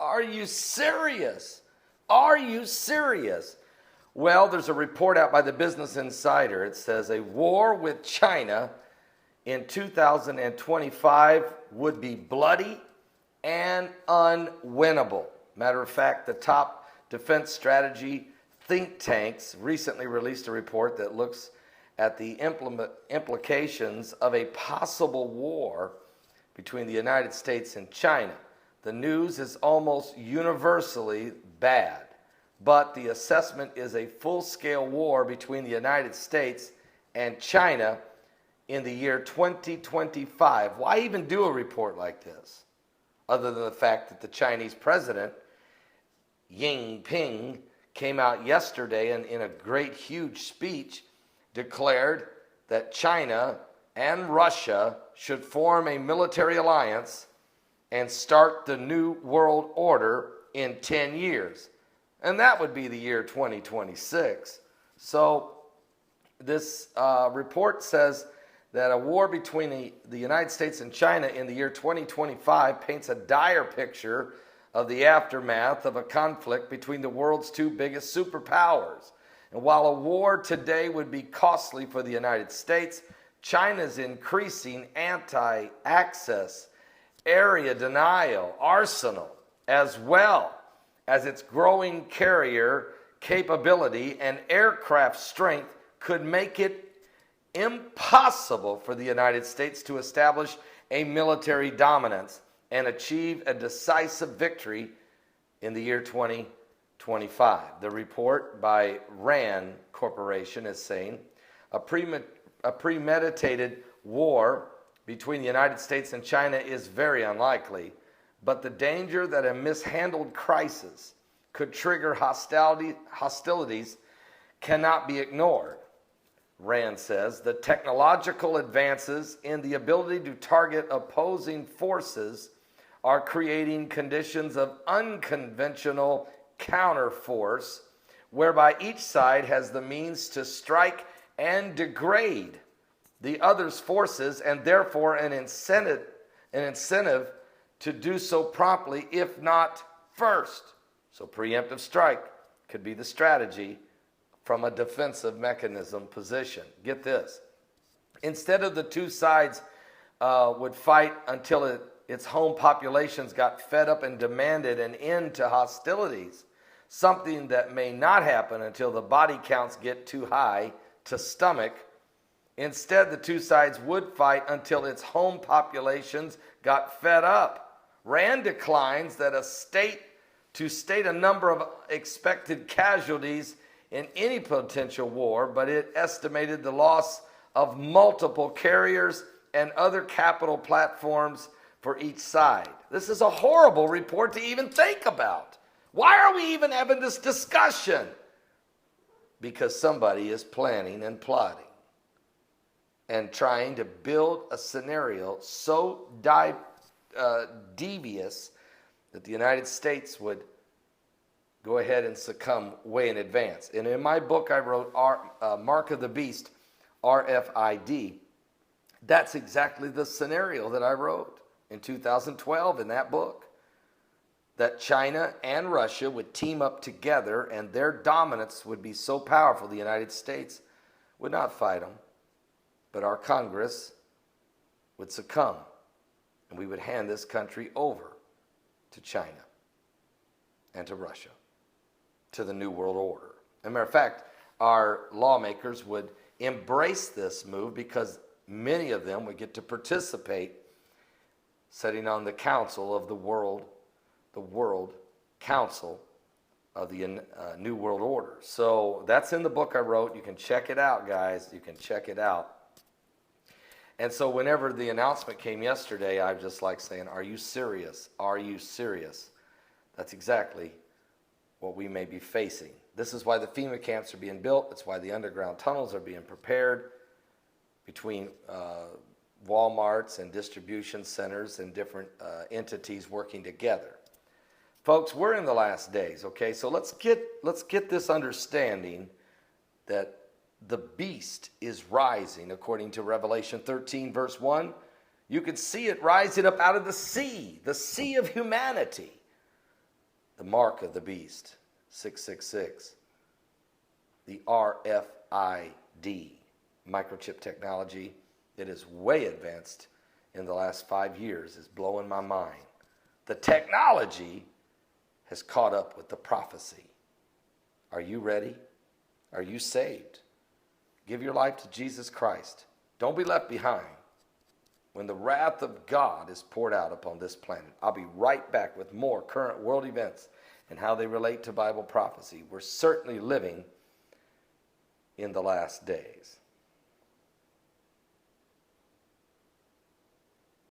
Are you serious? Are you serious? Well, there's a report out by the Business Insider. It says a war with China in 2025 would be bloody and unwinnable. Matter of fact, the top defense strategy think tanks recently released a report that looks at the implications of a possible war between the United States and China. The news is almost universally bad, but the assessment is a full-scale war between the United States and China in the year 2025. Why even do a report like this? Other than the fact that the Chinese president, Xi Jinping, came out yesterday and in a great, huge speech declared that China and Russia should form a military alliance and start the new world order in 10 years. And that would be the year 2026. So this report says that a war between the United States and China in the year 2025 paints a dire picture of the aftermath of a conflict between the world's two biggest superpowers. And while a war today would be costly for the United States, China's increasing anti-access, area denial arsenal, as well as its growing carrier capability and aircraft strength, could make it impossible for the United States to establish a military dominance and achieve a decisive victory in the year 2025. The report by RAND Corporation is saying a premeditated war between the United States and China is very unlikely, but the danger that a mishandled crisis could trigger hostilities cannot be ignored. RAND says the technological advances in the ability to target opposing forces are creating conditions of unconventional counterforce, whereby each side has the means to strike and degrade the other's forces, and therefore an incentive to do so promptly, if not first. So preemptive strike could be the strategy from a defensive mechanism position. Get this. Instead of the two sides would fight until its home populations got fed up and demanded an end to hostilities, something that may not happen until the body counts get too high to stomach. Instead, the two sides would fight until its home populations got fed up. RAND declines that to state a number of expected casualties in any potential war, but it estimated the loss of multiple carriers and other capital platforms for each side. This is a horrible report to even think about. Why are we even having this discussion? Because somebody is planning and plotting and trying to build a scenario so devious that the United States would go ahead and succumb way in advance. And in my book, I wrote Mark of the Beast, RFID. That's exactly the scenario that I wrote in 2012 in that book. That China and Russia would team up together and their dominance would be so powerful the United States would not fight them, but our Congress would succumb and we would hand this country over to China and to Russia, to the New World Order. As a matter of fact, our lawmakers would embrace this move because many of them would get to participate sitting on the council of the World Council of the New World Order. So that's in the book I wrote. You can check it out, guys. You can check it out. And so whenever the announcement came yesterday, I was just like saying, are you serious? Are you serious? That's exactly what we may be facing. This is why the FEMA camps are being built. It's why the underground tunnels are being prepared between Walmarts and distribution centers and different entities working together. Folks, we're in the last days, okay? So let's get this understanding that the beast is rising according to Revelation 13, verse 1. You can see it rising up out of the sea of humanity. the mark of the beast, 666, the RFID, microchip technology that is way advanced in the last 5 years is blowing my mind. The technology has caught up with the prophecy. Are you ready? Are you saved? Give your life to Jesus Christ. Don't be left behind when the wrath of God is poured out upon this planet. I'll be right back with more current world events and how they relate to Bible prophecy. We're certainly living in the last days.